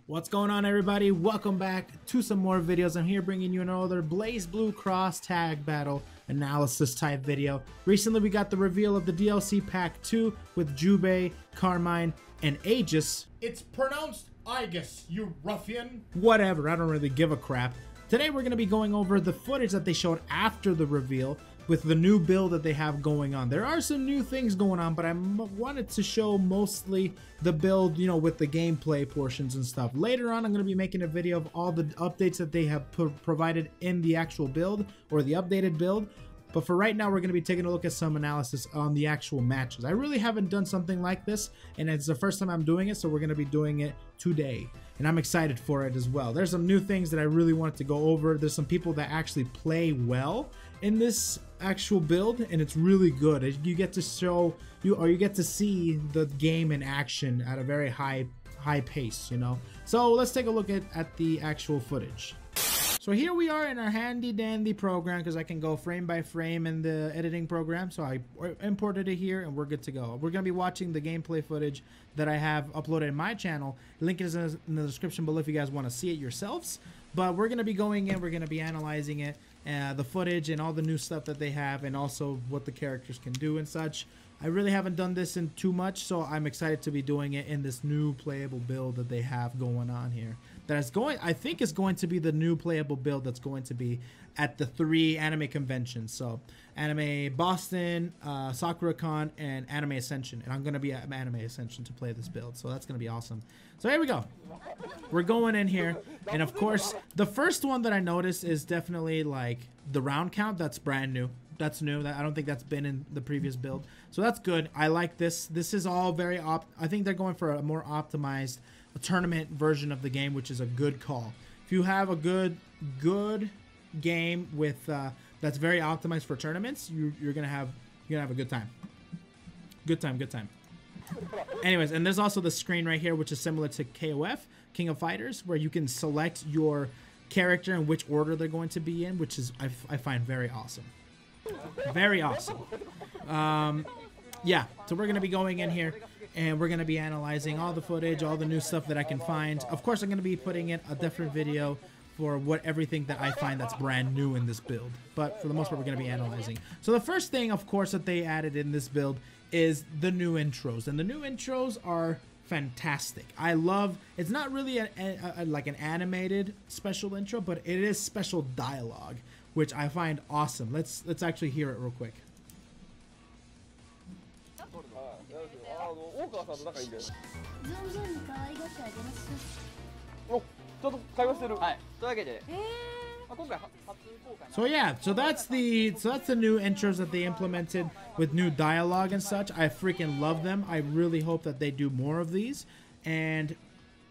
What's going on, everybody? Welcome back to some more videos. I'm here bringing you another Blazblue cross tag battle analysis type video. Recently we got the reveal of the DLC pack 2 with Jubei, Carmine, and Aegis. It's pronounced Aegis, you ruffian. Whatever, I don't really give a crap. Today we're going to be going over the footage that they showed after the reveal with the new build that they have going on. There are some new things going on, but I wanted to show mostly the build, with the gameplay portions and stuff. Later on, I'm going to be making a video of all the updates that they have provided in the actual build or the updated build. But for right now, we're going to be taking a look at some analysis on the actual matches. I really haven't done something like this, and it's the first time I'm doing it, so we're going to be doing it today. And I'm excited for it as well. There's some new things that I really wanted to go over. There's some people that actually play well in this actual build, and it's really good. You get to you get to see the game in action at a very high pace, So let's take a look at the actual footage. So here we are in our handy dandy program, because I can go frame by frame in the editing program. So I imported it here and we're good to go. We're going to be watching the gameplay footage that I have uploaded in my channel. Link is in the description below if you guys want to see it yourselves. But we're going to be going in, we're going to be analyzing it, the footage and all the new stuff that they have, and also what the characters can do and such. I really haven't done this in too much, so I'm excited to be doing it in this new playable build that they have going on here. I think is going to be the new playable build that's going to be at the 3 anime conventions. So Anime Boston, SakuraCon, and Anime Ascension. And I'm going to be at Anime Ascension to play this build, so that's going to be awesome. So here we go. We're going in here, and of course, the first one that I noticed is definitely like the round count. That's brand new. That's new. I don't think that's been in the previous build. So that's good. I like this. This is all very I think they're going for a more optimized tournament version of the game, which is a good call. If you have a good game with that's very optimized for tournaments, you're gonna have a good time. Good time. Anyways, and there's also the screen right here, which is similar to KOF, King of Fighters, where you can select your character and which order they're going to be in, which is I find very awesome. Very awesome. Yeah, so we're gonna be going in here and we're gonna be analyzing all the footage, all the new stuff that I can find. Of course, I'm gonna be putting in a different video for everything that I find that's brand new in this build, but for the most part, we're gonna be analyzing. So the first thing, of course, that they added in this build is the new intros, and the new intros are fantastic. I love. It's not really like an animated special intro, but it is special dialogue, which I find awesome. Let's actually hear it real quick. So yeah, so that's the new intros that they implemented with new dialogue and such. I freaking love them. I really hope that they do more of these, and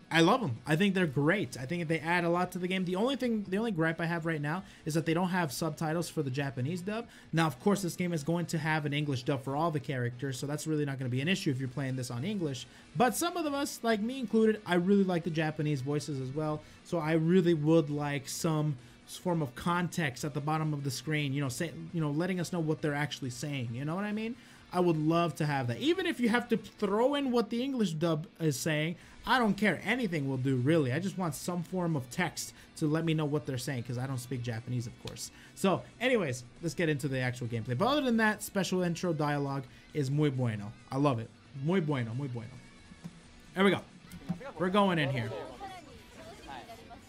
I love them. I think they're great. I think they add a lot to the game. The only gripe I have right now is that they don't have subtitles for the Japanese dub. Now, of course, this game is going to have an English dub for all the characters, so that's really not going to be an issue if you're playing this on English. But some of us, like me included, I really like the Japanese voices as well. So I really would like some form of context at the bottom of the screen, letting us know what they're actually saying. You know what I mean? I would love to have that. Even if you have to throw in what the English dub is saying, I don't care. Anything will do, really. I just want some form of text to let me know what they're saying, because I don't speak Japanese, of course. So, anyways, let's get into the actual gameplay. But other than that, special intro dialogue is muy bueno. I love it. Muy bueno, muy bueno. There we go. We're going in here.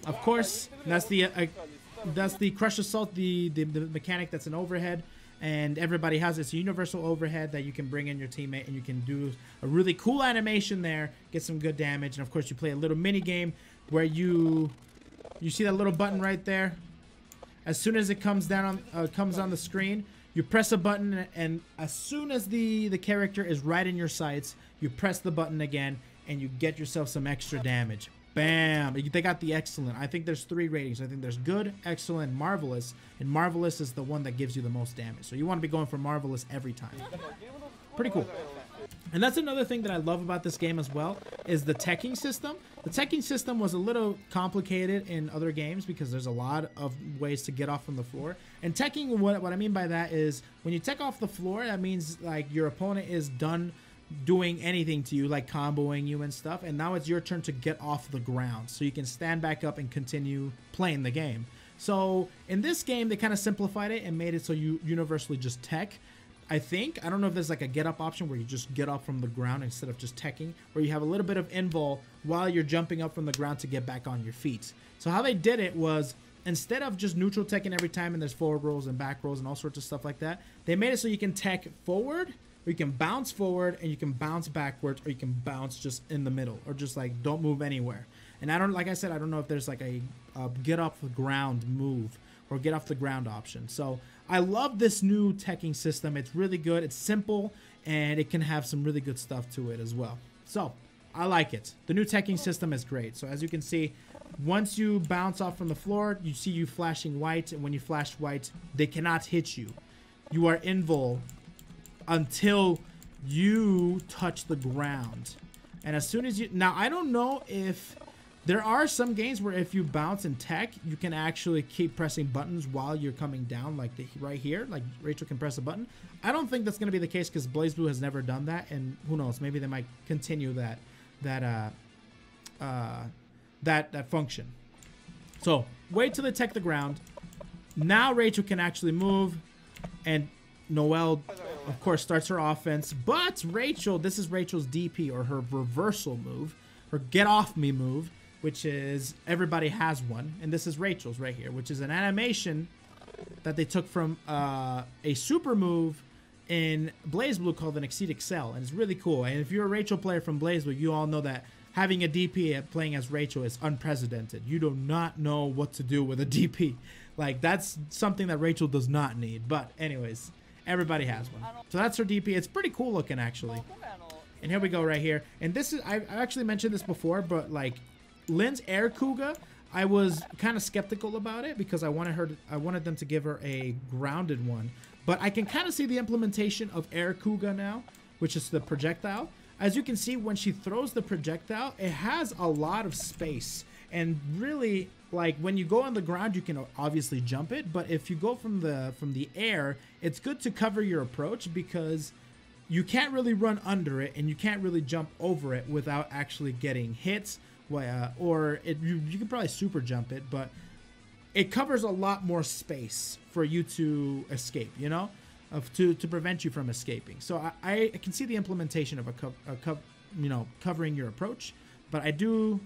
Of course, that's the Crush Assault, the mechanic that's an overhead. And everybody has this universal overhead that you can bring in your teammate, and you can do a really cool animation there, get some good damage. And of course, you play a little mini game where you see that little button right there. As soon as it comes down comes on the screen, you press a button, and as soon as the character is right in your sights, you press the button again, and you get yourself some extra damage. Bam! They got the excellent. I think there's 3 ratings. I think there's good, excellent, marvelous, and marvelous is the one that gives you the most damage. So you want to be going for marvelous every time. Pretty cool. And that's another thing that I love about this game as well, is the teching system. The teching system was a little complicated in other games because there's a lot of ways to get off from the floor. And teching, what I mean by that is when you tech off the floor, that means like your opponent is done doing anything to you, like comboing you and stuff. And now it's your turn to get off the ground, so you can stand back up and continue playing the game. So in this game, they kind of simplified it and made it so you universally just tech. I think, I don't know if there's like a get up option where you just get up from the ground instead of just teching, where you have a little bit of invul while you're jumping up from the ground to get back on your feet. So how they did it was, instead of just neutral teching every time and there's forward rolls and back rolls and all sorts of stuff like that, they made it so you can tech forward, or you can bounce forward, and you can bounce backwards, or you can bounce just in the middle, or just like don't move anywhere. And I don't, like I said, I don't know if there's like a get off the ground move or get off the ground option. So I love this new teching system. It's really good. It's simple, and it can have some really good stuff to it as well. So I like it. The new teching system is great. So as you can see, once you bounce off from the floor, you see you flashing white, and when you flash white, they cannot hit you. You are invul until you touch the ground. And as soon as you... Now, I don't know if... There are some games where if you bounce and tech, you can actually keep pressing buttons while you're coming down, like right here. Like Rachel can press a button. I don't think that's going to be the case because Blazblue has never done that, and who knows? Maybe they might continue that function. So wait till they tech the ground. Now Rachel can actually move, and Noelle, of course, starts her offense. But Rachel, this is Rachel's DP, or her reversal move, her get off me move, which is, everybody has one, and this is Rachel's right here, which is an animation that they took from a super move in Blazblue called an Exceed Excel, and it's really cool. And if you're a Rachel player from Blazblue, you all know that having a DP playing as Rachel is unprecedented. You do not know what to do with a DP. Like, that's something that Rachel does not need. But anyways, everybody has one. So that's her DP. It's pretty cool looking, actually. And here we go right here. And this is, I actually mentioned this before, but like Lynn's Air Kuga, I was kind of skeptical about it because I wanted them to give her a grounded one. But I can kind of see the implementation of Air Kuga now, which is the projectile. As you can see, when she throws the projectile, it has a lot of space. And really, like, when you go on the ground, you can obviously jump it. But if you go from the air, it's good to cover your approach because you can't really run under it and you can't really jump over it without actually getting hit. Or you can probably super jump it, but it covers a lot more space for you to escape, you know, to prevent you from escaping. So I can see the implementation of covering your approach, but I do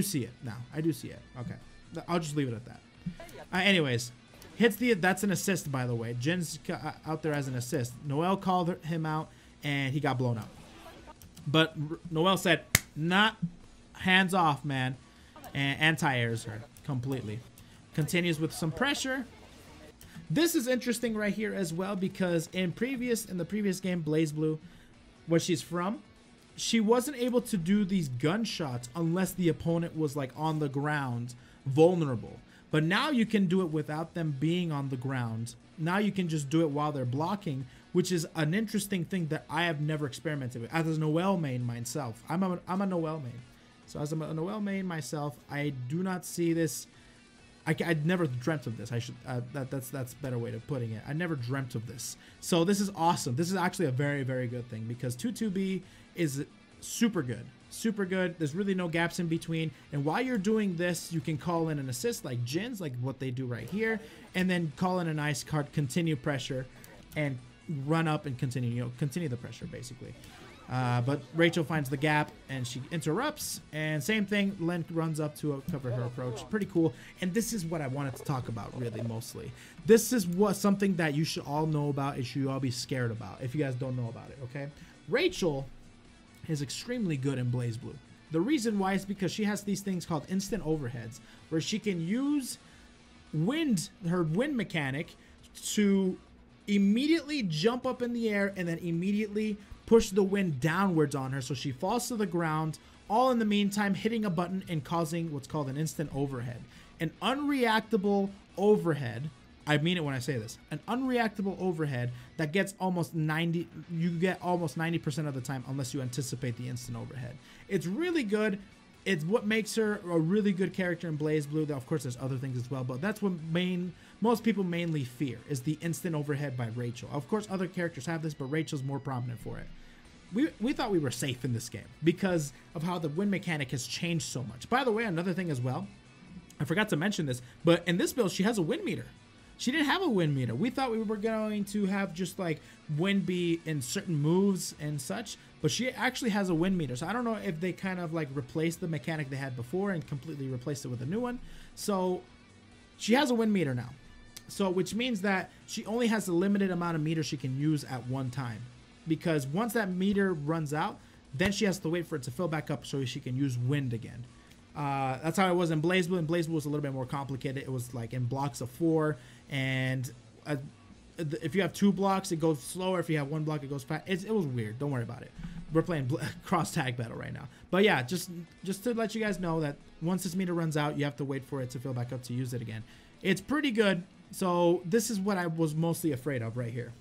see it now. I do see it. Okay, I'll just leave it at that. Anyways, hits that's an assist, by the way. Jin's out there as an assist. Noelle called him out, and he got blown up. But Noelle said, "Not hands off, man," and anti-airs her completely. Continues with some pressure. This is interesting right here as well because in the previous game, Blazblue, where she's from, she wasn't able to do these gunshots unless the opponent was like on the ground, vulnerable. But now you can do it without them being on the ground. Now you can just do it while they're blocking, which is an interesting thing that I have never experimented with. As a Noelle main myself, I'm a Noelle main. So as a Noelle main myself, I do not see this. I'd never dreamt of this. That's a better way of putting it. I never dreamt of this. So this is awesome. This is actually a very, very good thing because 2-2B is super good. Super good. There's really no gaps in between. And while you're doing this, you can call in an assist like Jin's, like what they do right here, and then call in an ice card, continue pressure, and run up and continue the pressure basically. But Rachel finds the gap and she interrupts, and same thing, Lynn runs up to cover her approach. Pretty cool. And this is what I wanted to talk about really mostly. This is something that you should all know about, and should all be scared about if you guys don't know about it, okay? Rachel is extremely good in Blazblue. The reason why is because she has these things called instant overheads, where she can use her wind mechanic to immediately jump up in the air and then immediately push the wind downwards on her so she falls to the ground, all in the meantime hitting a button and causing what's called an instant overhead. An unreactable overhead, I mean it when I say this, an unreactable overhead that gets almost 90, you get almost 90% of the time unless you anticipate the instant overhead. It's really good. It's what makes her a really good character in Blazblue. Of course, there's other things as well, but that's what most people mainly fear, is the instant overhead by Rachel. Of course, other characters have this, but Rachel's more prominent for it. we thought we were safe in this game because of how the wind mechanic has changed so much. By the way, another thing as well, I forgot to mention this, but in this build, she has a wind meter. She didn't have a wind meter. We thought we were going to have just like wind be in certain moves and such, but she actually has a wind meter. So I don't know if they kind of like replaced the mechanic they had before and completely replaced it with a new one. So she has a wind meter now. So which means that she only has a limited amount of meters she can use at one time. Because once that meter runs out, then she has to wait for it to fill back up so she can use wind again. That's how it was in Blazblue, and Blazblue was a little bit more complicated. It was like in blocks of 4, and if you have 2 blocks, it goes slower. If you have 1 block, it goes fast. It was weird. Don't worry about it. We're playing cross tag battle right now. But yeah, just to let you guys know that once this meter runs out, you have to wait for it to fill back up to use it again. It's pretty good. So this is what I was mostly afraid of right here.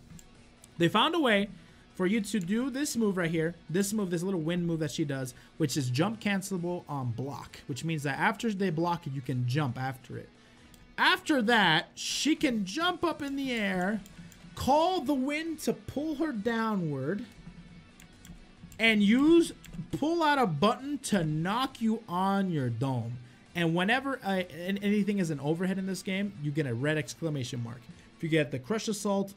They found a way for you to do this move right here, this little wind move that she does, which is jump cancelable on block, which means that after they block it, you can jump after it. After that, she can jump up in the air, call the wind to pull her downward, and pull out a button to knock you on your dome. And whenever anything is an overhead in this game, you get a red exclamation mark. If you get the Crush Assault,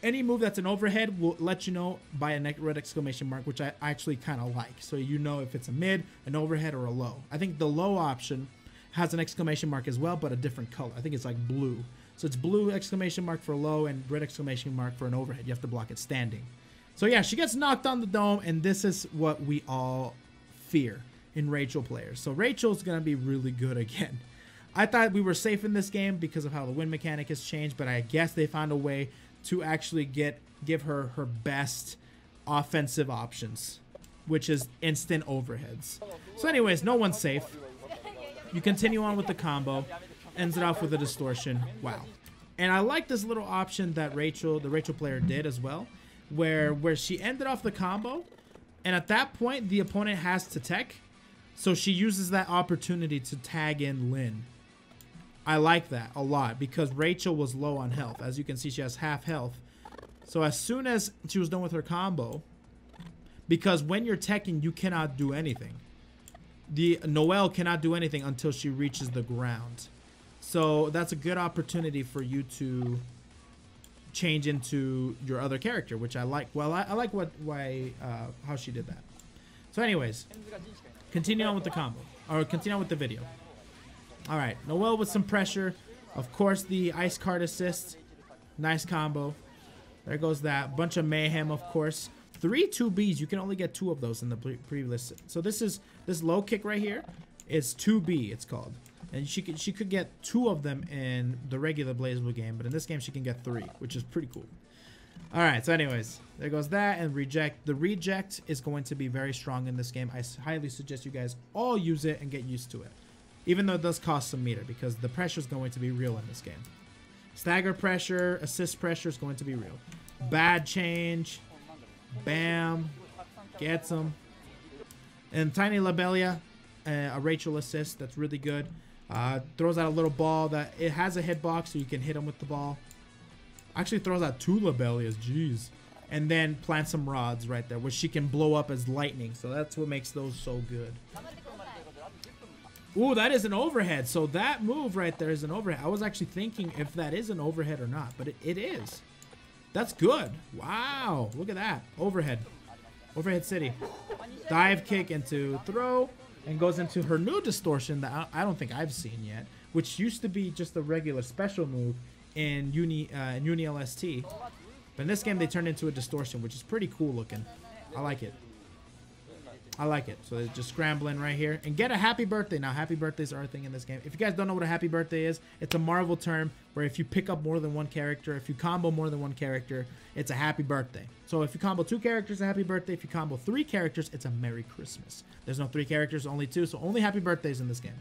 any move that's an overhead will let you know by a red exclamation mark, which I actually kind of like. So you know if it's a mid, an overhead, or a low. I think the low option has an exclamation mark as well, but a different color. I think it's like blue. So it's blue exclamation mark for low and red exclamation mark for an overhead. You have to block it standing. So yeah, she gets knocked on the dome, and this is what we all fear in Rachel players. So Rachel's going to be really good again. I thought we were safe in this game because of how the wind mechanic has changed, but I guess they found a way to actually give her her best offensive options, which is instant overheads. So anyways, no one's safe. You continue on with the combo, ends it off with a distortion. Wow. And I like this little option that the Rachel player did as well, where she ended off the combo, and at that point the opponent has to tech, so she uses that opportunity to tag in Lynn. I like that a lot because Rachel was low on health. As you can see, she has half health. So as soon as she was done with her combo, because when you're teching, you cannot do anything. The Noelle cannot do anything until she reaches the ground. So that's a good opportunity for you to change into your other character, which I like. Well, I like how she did that. So anyways, continue on with the combo, or continue on with the video. All right, Noelle with some pressure. Of course, the ice card assist. Nice combo. There goes that. Bunch of mayhem, of course. 3 2Bs. You can only get 2 of those in the previous. So this low kick right here is 2B, it's called. And she could get 2 of them in the regular Blazblue game, but in this game she can get 3, which is pretty cool. All right, so anyways, there goes that, and reject. The reject is going to be very strong in this game. I highly suggest you guys all use it and get used to it. Even though it does cost some meter, because the pressure is going to be real in this game. Stagger pressure, assist pressure is going to be real. Bad change. Bam. Gets him. And Tiny Lobelia, a Rachel assist. That's really good. Throws out a little ball that it has a hitbox, so you can hit him with the ball. Actually throws out 2 Lobelias. Jeez. And then plants some rods right there, which she can blow up as lightning. So that's what makes those so good. Ooh, that is an overhead. So that move right there is an overhead. I was actually thinking if that is an overhead or not, but it is. That's good. Wow. Look at that. Overhead. Overhead City. Dive kick into throw, and goes into her new distortion that I don't think I've seen yet, which used to be just a regular special move in Uni LST. But in this game, they turned into a distortion, which is pretty cool looking. I like it. I like it. So they're just scrambling right here. And get a happy birthday. Now, happy birthdays are a thing in this game. If you guys don't know what a happy birthday is, it's a Marvel term where if you pick up more than one character, if you combo more than one character, it's a happy birthday. So if you combo 2 characters, a happy birthday. If you combo 3 characters, it's a Merry Christmas. There's no 3 characters, only 2. So only happy birthdays in this game.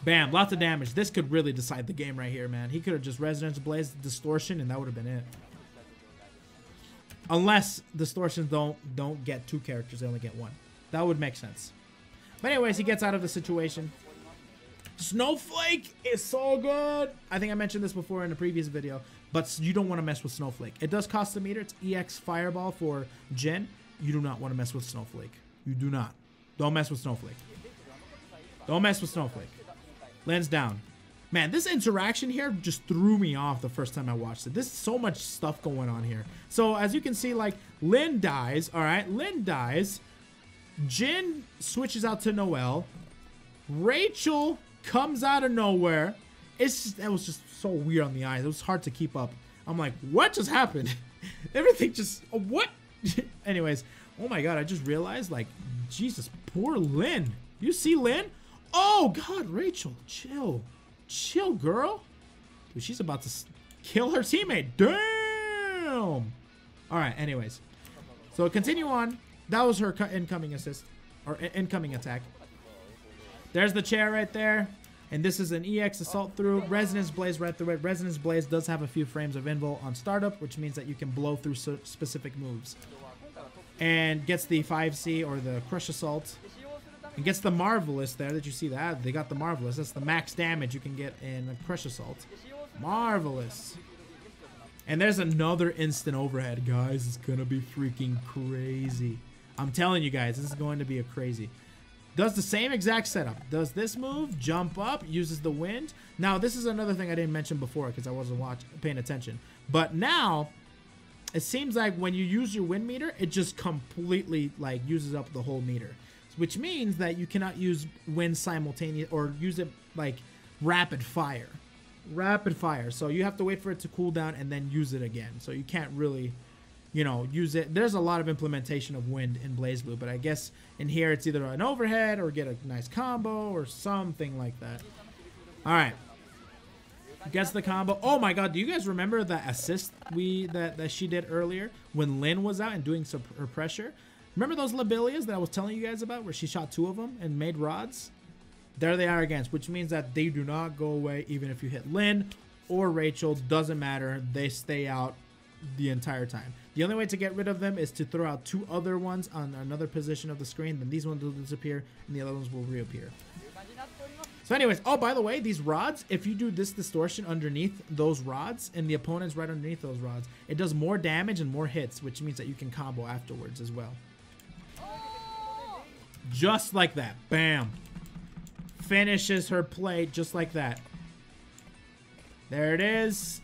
Bam. Lots of damage. This could really decide the game right here, man. He could have just Residence Blaze Distortion, and that would have been it. Unless distortions don't get 2 characters, they only get 1. That would make sense. But anyways, he gets out of the situation. Snowflake is so good. I think I mentioned this before in a previous video, but you don't want to mess with Snowflake. It does cost a meter. It's EX Fireball for Jin. You do not want to mess with Snowflake. You do not. Don't mess with Snowflake. Don't mess with Snowflake. Lens down. Man, this interaction here just threw me off the first time I watched it. There's so much stuff going on here. So as you can see, like, Lin dies. All right, Lin dies. Jin switches out to Noelle. Rachel comes out of nowhere. That was just so weird on the eyes. It was hard to keep up. I'm like, what just happened? Everything just, what? Anyways, oh my God, I just realized, like, Jesus, poor Lin. You see Lin? Oh God, Rachel, chill. Chill, girl. Dude, she's about to kill her teammate. Damn. All right, anyways. So continue on. That was her incoming assist, or incoming attack. There's the chair right there. And this is an EX assault through. Resonance Blaze right through it. Resonance Blaze does have a few frames of invul on startup, which means that you can blow through specific moves. And gets the 5C or the Crush Assault. And gets the Marvelous there. Did you see that? They got the Marvelous. That's the max damage you can get in a Crush Assault. Marvelous. And there's another instant overhead, guys. It's gonna be freaking crazy. I'm telling you guys, this is going to be a crazy. Does the same exact setup. Does this move, jump up, uses the wind. Now, this is another thing I didn't mention before because I wasn't paying attention. But now, it seems like when you use your wind meter, it just completely like uses up the whole meter. Which means that you cannot use wind simultaneous or use it like rapid fire. Rapid fire. So you have to wait for it to cool down and then use it again. So you can't really, you know, use it. There's a lot of implementation of wind in Blazblue, but I guess in here it's either an overhead or get a nice combo or something like that. All right. Gets the combo. Oh my God, do you guys remember that assist that she did earlier when Lin was out and doing her pressure? Remember those Labilias that I was telling you guys about where she shot 2 of them and made rods? There they are again, which means that they do not go away even if you hit Lin or Rachel. Doesn't matter. They stay out the entire time. The only way to get rid of them is to throw out 2 other ones on another position of the screen. Then these ones will disappear and the other ones will reappear. So anyways, oh, by the way, these rods, if you do this distortion underneath those rods and the opponent's right underneath those rods, it does more damage and more hits, which means that you can combo afterwards as well. Just like that. Bam. Finishes her play just like that. There it is.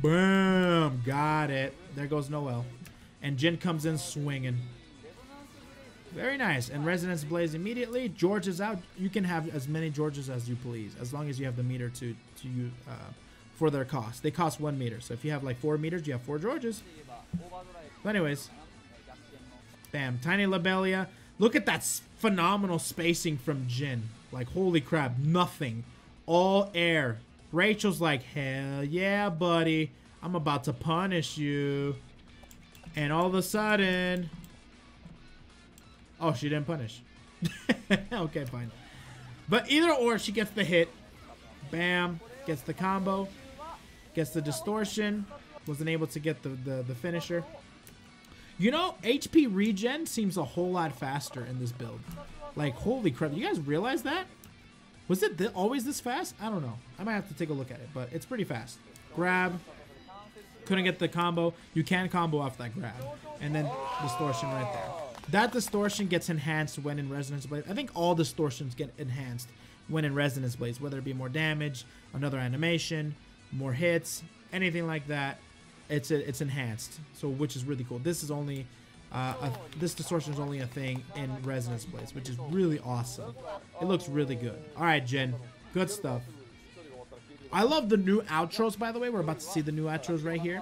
Boom. Got it. There goes Noelle. And Jin comes in swinging. Very nice. And Resonance Blaze immediately. George is out. You can have as many Georges as you please, as long as you have the meter to use for their cost. They cost 1 meter. So if you have like 4 meters, you have 4 Georges. But anyways. Bam. Tiny Lobelia. Look at that phenomenal spacing from Jin. Like, holy crap. Nothing. All air. Rachel's like, hell yeah, buddy. I'm about to punish you. And all of a sudden... Oh, she didn't punish. Okay, fine. But either or, she gets the hit. Bam. Gets the combo. Gets the distortion. Wasn't able to get the finisher. You know, HP regen seems a whole lot faster in this build. Like, holy crap. You guys realize that? Was it always this fast? I don't know. I might have to take a look at it, but it's pretty fast. Grab. Couldn't get the combo. You can combo off that grab. And then distortion right there. That distortion gets enhanced when in Resonance Blaze. I think all distortions get enhanced when in Resonance Blaze, whether it be more damage, another animation, more hits, anything like that. It's enhanced, so which is really cool. This is only this distortion is only a thing in Resonance Blaze, which is really awesome. It looks really good. All right, Jen, good stuff. I love the new outros, by the way. We're about to see the new outros right here.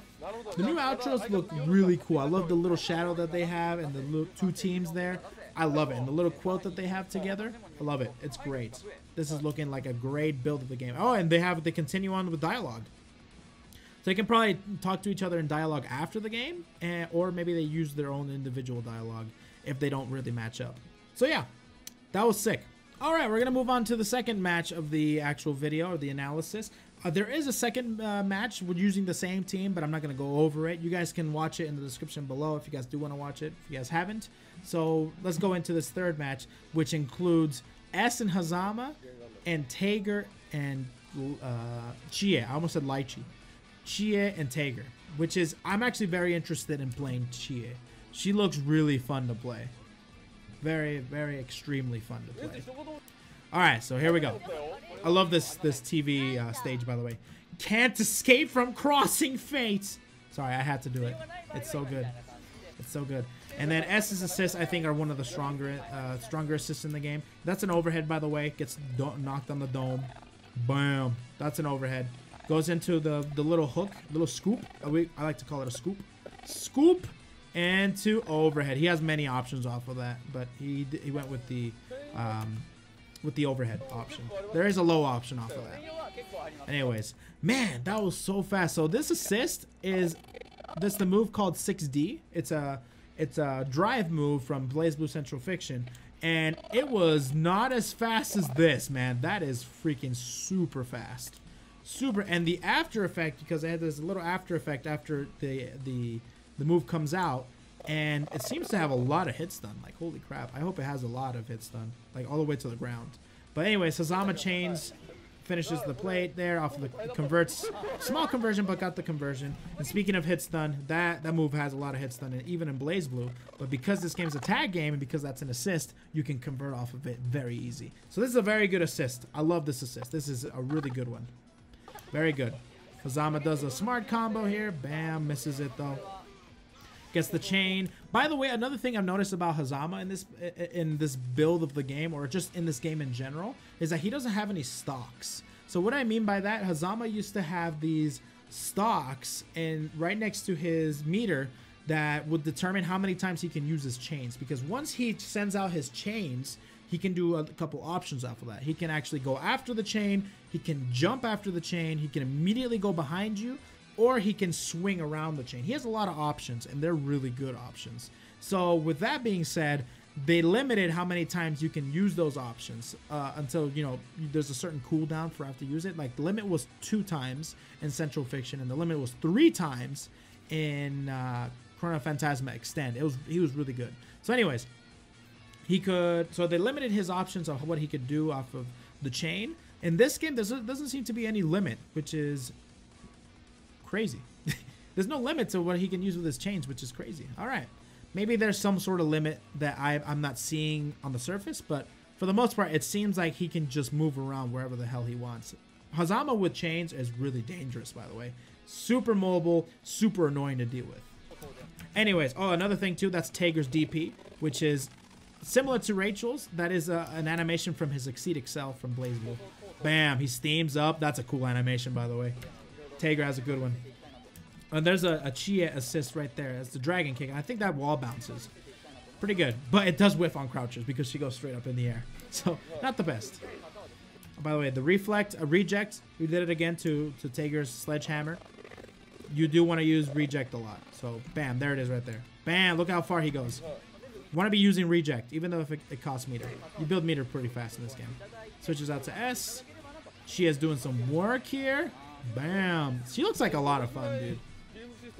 The new outros look really cool. I love the little shadow that they have and the little 2 teams there. I love it. And the little quote that they have together. I love it. It's great. This is looking like a great build of the game. Oh, and they continue on with dialogue. So they can probably talk to each other in dialogue after the game, or maybe they use their own individual dialogue if they don't really match up. So yeah, that was sick. All right, we're going to move on to the second match of the actual video, or the analysis. There is a second match. We're using the same team, but I'm not going to go over it. You guys can watch it in the description below if you guys do want to watch it, if you guys haven't. So let's go into this third match, which includes S and Hazama, and Tager and Chie. I almost said Lychee. Chie and Tager, which is, I'm actually very interested in playing Chie. She looks really fun to play. Very, very extremely fun to play. All right, so here we go. I love this TV stage, by the way. Can't escape from crossing fate. Sorry, I had to do it. It's so good. It's so good. And then S's assists, I think, are one of the stronger assists in the game. That's an overhead, by the way. Gets knocked on the dome. Bam. That's an overhead. Goes into the little hook, little scoop. I like to call it a scoop. Scoop into overhead. He has many options off of that, but he went with the overhead option. There is a low option off of that. Anyways, man, that was so fast. So this assist is the move called 6D. It's a drive move from Blazblue Central Fiction, and it was not as fast as this, man. That is freaking super fast. Super. And the after effect, because I had this little after effect after the move comes out, and it seems to have a lot of hit stun. Like, holy crap. I hope it has a lot of hit stun, like all the way to the ground. But anyways, Hazama chains, finishes the plate there off of the converts. Small conversion, but got the conversion. And speaking of hit stun, that move has a lot of hit stun, and even in Blazblue. But because this game's a tag game and because that's an assist, you can convert off of it very easy. So this is a very good assist. I love this assist. This is a really good one. Very good. Hazama does a smart combo here. Bam, misses it though. Gets the chain. By the way, another thing I've noticed about Hazama in this build of the game, or just in this game in general, is that he doesn't have any stocks. So what I mean by that, Hazama used to have these stocks and right next to his meter that would determine how many times he can use his chains. Because once he sends out his chains, he can do a couple options off of that. He can actually go after the chain, he can jump after the chain, he can immediately go behind you, or he can swing around the chain. He has a lot of options, and they're really good options. So with that being said, they limited how many times you can use those options until, you know, there's a certain cooldown for after to use it. Like, the limit was 2 times in Central Fiction, and the limit was 3 times in Chrono Phantasma Extend. He was really good. So anyways, so they limited his options of what he could do off of the chain. In this game, there doesn't seem to be any limit, which is crazy. There's no limit to what he can use with his chains, which is crazy. All right. Maybe there's some sort of limit that I'm not seeing on the surface, but for the most part, it seems like he can just move around wherever the hell he wants. Hazama with chains is really dangerous, by the way. Super mobile, super annoying to deal with. Anyways, oh, another thing too, that's Tager's DP, which is similar to Rachel's. That is an animation from his Exceed Excel from Blazblue. Bam, he steams up. That's a cool animation, by the way. Tager has a good one. And there's a Chia assist right there. That's the dragon kick. I think that wall bounces. Pretty good. But it does whiff on crouches because she goes straight up in the air. So, not the best. Oh, by the way, the reject. We did it again to Tager's sledgehammer. You do want to use reject a lot. So, bam. There it is right there. Bam. Look how far he goes. You want to be using reject, even though if it costs meter. You build meter pretty fast in this game. Switches out to S. Chia's doing some work here. Bam. She looks like a lot of fun, dude.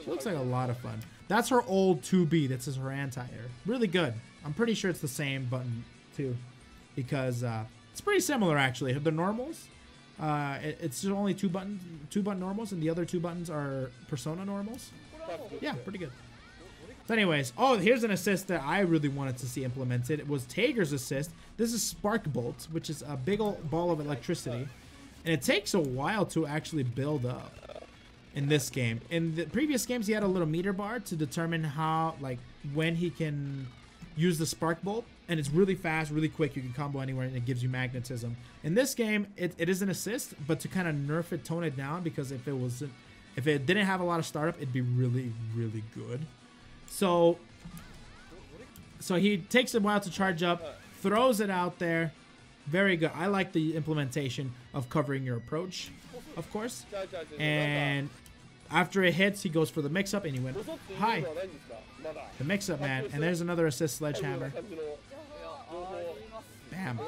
She looks like a lot of fun. That's her old 2B. That's her anti-air. Really good. I'm pretty sure it's the same button, too. Because it's pretty similar, actually. The normals, it's just only two button normals, and the other 2 buttons are Persona normals. Yeah, pretty good. So anyways, oh, here's an assist that I really wanted to see implemented. It was Tager's assist. This is Spark Bolt, which is a big old ball of electricity. And it takes a while to actually build up in this game. In the previous games, he had a little meter bar to determine how, like, when he can use the Spark Bolt. And it's really fast, really quick. You can combo anywhere, and it gives you magnetism. In this game, it is an assist, but to kind of nerf it, tone it down, because if it didn't have a lot of startup, it'd be really, really good. So he takes a while to charge up, throws it out there. Very good. I like the implementation of covering your approach, of course. And after it hits, he goes for the mix-up, and he went high. The mix-up, man. And there's another assist sledgehammer. Bam.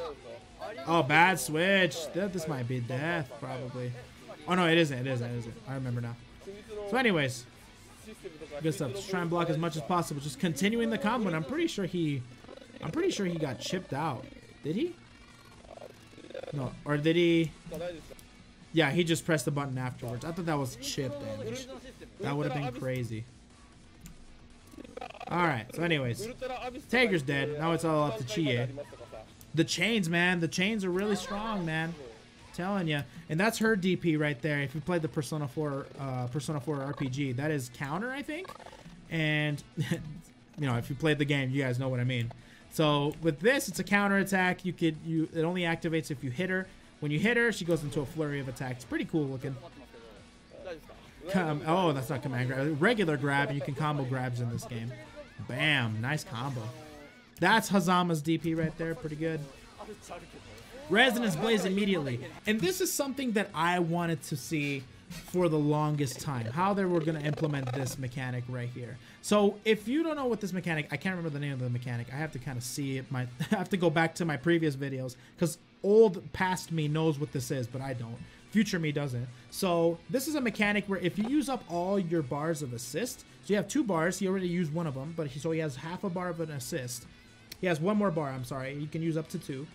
Oh, bad switch. This might be death, probably. Oh, no, it isn't. It isn't. I remember now. So anyways, good stuff. Just try and block as much as possible. Just continuing the combo, and I'm pretty sure he got chipped out. Did he? No, or did he? Yeah, he just pressed the button afterwards. I thought that was chip damage. That would have been crazy. Alright, so anyways. Tager's dead. Now it's all up to Chie. The chains, man. The chains are really strong, man. Telling you. And that's her DP right there. If you played the Persona 4 RPG, that is counter, I think. And, you know, if you played the game, you guys know what I mean. So with this, it's a counter attack. It only activates if you hit her. When you hit her, she goes into a flurry of attacks. Pretty cool looking. Oh, that's not command grab. Regular grab, and you can combo grabs in this game. Bam, nice combo. That's Hazama's DP right there. Pretty good. Resonance Blaze immediately. And this is something that I wanted to see for the longest time. How they were going to implement this mechanic right here. So if you don't know what this mechanic, I can't remember the name of the mechanic. I have to kind of see it. I have to go back to my previous videos because old past me knows what this is, but I don't. Future me doesn't. So this is a mechanic where if you use up all your bars of assist, so you have 2 bars, he already used one of them, but so he has half a bar of an assist. He has 1 more bar, I'm sorry. You can use up to 2.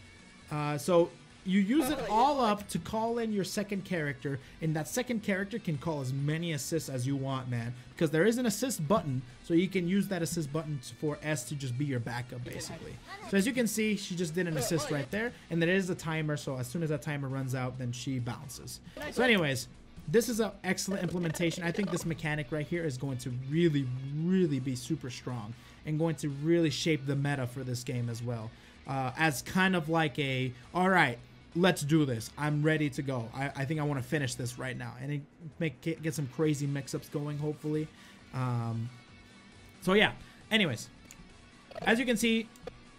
So you use it all up to call in your second character, and that second character can call as many assists as you want, man. Because there is an assist button, so you can use that assist button for S to just be your backup, basically. So as you can see, she just did an assist right there, and there is a timer, so as soon as that timer runs out, then she bounces. So anyways, this is an excellent implementation. I think this mechanic right here is going to really, really be super strong and going to really shape the meta for this game as well. As kind of like a, all right, let's do this. I'm ready to go. I think I want to finish this right now and get some crazy mix-ups going, hopefully. So yeah, anyways, as you can see,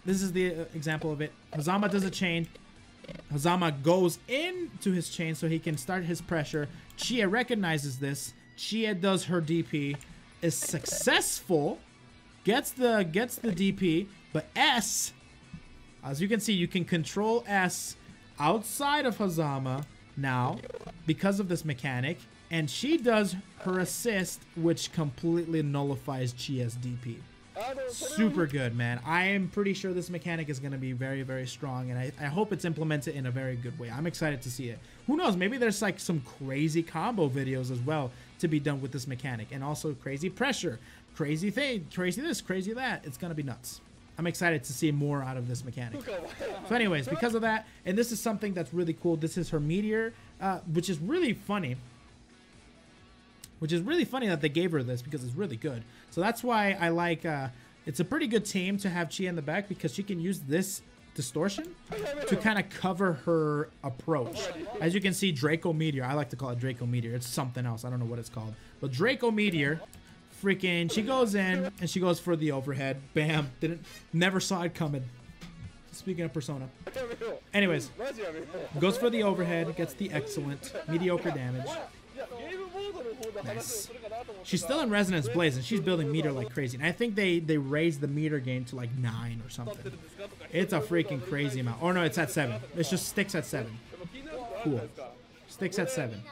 this is the example of it. Hazama does a chain. Hazama goes into his chain so he can start his pressure. Chie recognizes this. Chie does her DP, is successful, gets the DP, but S, as you can see, you can control S outside of Hazama now because of this mechanic, and she does her assist, which completely nullifies Chie's DP. Super good, man. I am pretty sure this mechanic is going to be very, very strong, and I hope it's implemented in a very good way. I'm excited to see it. Who knows? Maybe there's like some crazy combo videos as well to be done with this mechanic, and also crazy pressure, crazy thing, crazy this, crazy that. It's going to be nuts. I'm excited to see more out of this mechanic. So anyways, because of that, and this is something that's really cool. This is her meteor, which is really funny. Which is really funny that they gave her this because it's really good. So that's why I like, it's a pretty good team to have Chie in the back because she can use this distortion to kind of cover her approach. As you can see, Draco Meteor, I like to call it Draco Meteor. It's something else. I don't know what it's called. But Draco Meteor, freaking, she goes in and she goes for the overhead. Bam. Never saw it coming. Speaking of Persona. Anyways, goes for the overhead, gets the excellent, mediocre damage. Nice. She's still in Resonance Blaze and she's building meter like crazy. And I think they raised the meter gain to like 9 or something. It's a freaking crazy amount. Oh no, it's at 7. It just sticks at 7. Cool. Sticks at 7.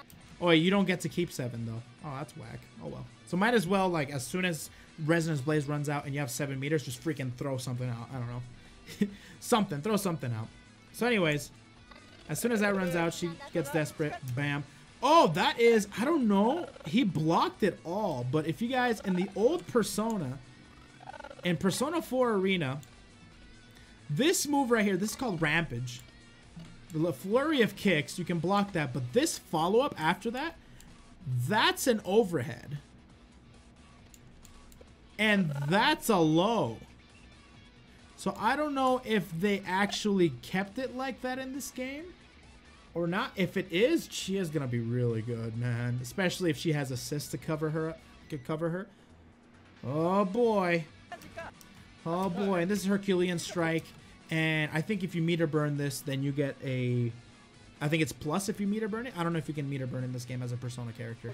Oh, you don't get to keep 7 though. Oh, that's whack. Oh well. So might as well, like, as soon as Resonance Blaze runs out and you have 7 meters, just freaking throw something out. I don't know. Throw something out. So anyways, as soon as that runs out, she gets desperate. Bam. Oh, that is, I don't know. He blocked it all. But if you guys, in the old Persona, in Persona 4 Arena, this move right here, this is called Rampage. The flurry of kicks, you can block that. But this follow-up after that, that's an overhead. And that's a low. So I don't know if they actually kept it like that in this game or not. If it is, she is gonna be really good, man. Especially if she has assists to cover her. Oh boy. Oh boy. And this is Herculean Strike. And I think if you meter burn this, then you get a, I think it's plus if you meter burn it. I don't know if you can meter burn in this game as a Persona character.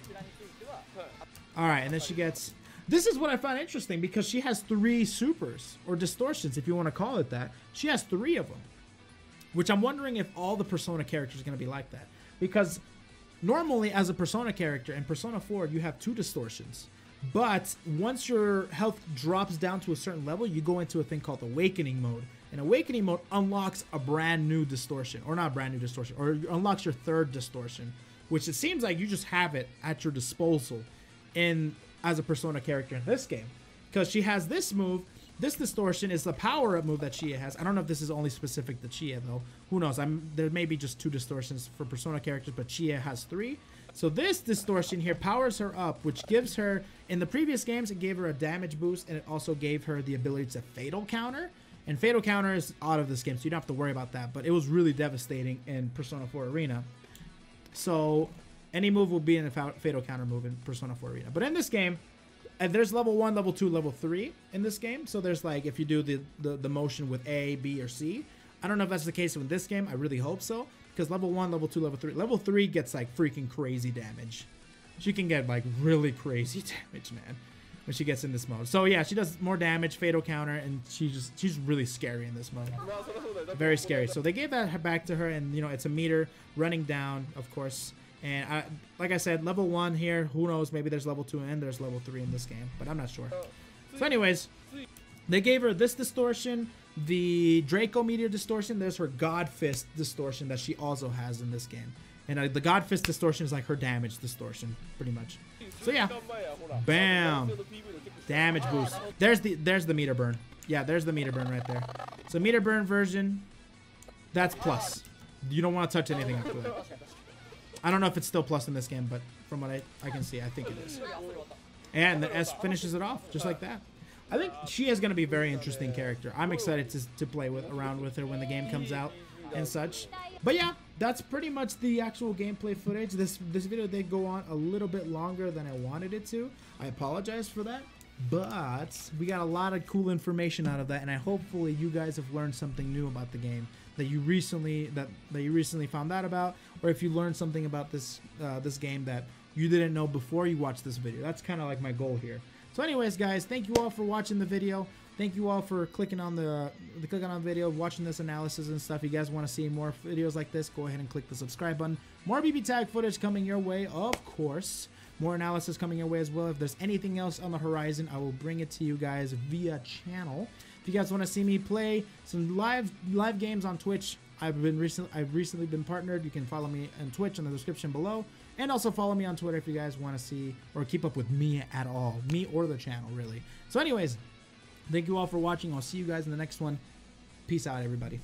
Alright, and then she gets, this is what I find interesting because she has 3 supers or distortions, if you want to call it that. She has 3 of them. Which I'm wondering if all the Persona characters are going to be like that. Because normally as a Persona character in Persona 4, you have 2 distortions. But once your health drops down to a certain level, you go into a thing called Awakening mode. And Awakening mode unlocks a brand new distortion, or not brand new distortion, or unlocks your third distortion, which it seems like you just have it at your disposal as a Persona character in this game, because she has this move. This distortion is the power-up move that Chie has. I don't know if this is only specific to Chie though. Who knows? There may be just 2 distortions for Persona characters, but Chie has 3. So this distortion here powers her up, which gives her, in the previous games, it gave her a damage boost, and it also gave her the ability to fatal counter. And fatal counter is out of this game, so you don't have to worry about that. But it was really devastating in Persona 4 Arena. So any move will be in a fatal counter move in Persona 4 Arena. But in this game, there's level 1, level 2, level 3 in this game. So there's like, if you do the motion with A, B, or C. I don't know if that's the case in this game. I really hope so. Because level 1, level 2, level 3. Level 3 gets like freaking crazy damage. She can get like really crazy damage, man, when she gets in this mode. So yeah, she does more damage, fatal counter, and she's really scary in this mode. Very scary. So they gave that back to her, and you know, it's a meter running down, of course. And like I said, level 1 here, who knows, maybe there's level 2 and there's level 3 in this game, but I'm not sure. So anyways, they gave her this distortion, the Draco Meteor distortion. There's her God Fist distortion that she also has in this game. And the God Fist distortion is like her damage distortion, pretty much. So yeah, bam, damage boost. There's the meter burn. Yeah, there's the meter burn right there. So meter burn version, that's plus. You don't want to touch anything after that. I don't know if it's still plus in this game, but from what I can see, I think it is. And the S finishes it off just like that. I think she is going to be a very interesting character. I'm excited to play around with her when the game comes out and such. But yeah, that's pretty much the actual gameplay footage. This video did go on a little bit longer than I wanted it to. I apologize for that. But we got a lot of cool information out of that, and hopefully you guys have learned something new about the game that you recently found out about, or if you learned something about this game that you didn't know before you watched this video. That's kind of like my goal here. So anyways, guys, thank you all for watching the video. Thank you all for clicking on the video, watching this analysis and stuff. If you guys want to see more videos like this, go ahead and click the subscribe button. More BB Tag footage coming your way, of course. More analysis coming your way as well. If there's anything else on the horizon, I will bring it to you guys via channel. If you guys want to see me play some live games on Twitch, I've recently been partnered. You can follow me on Twitch in the description below, and also follow me on Twitter if you guys want to see or keep up with me at all, me or the channel really. So anyways, thank you all for watching. I'll see you guys in the next one. Peace out, everybody.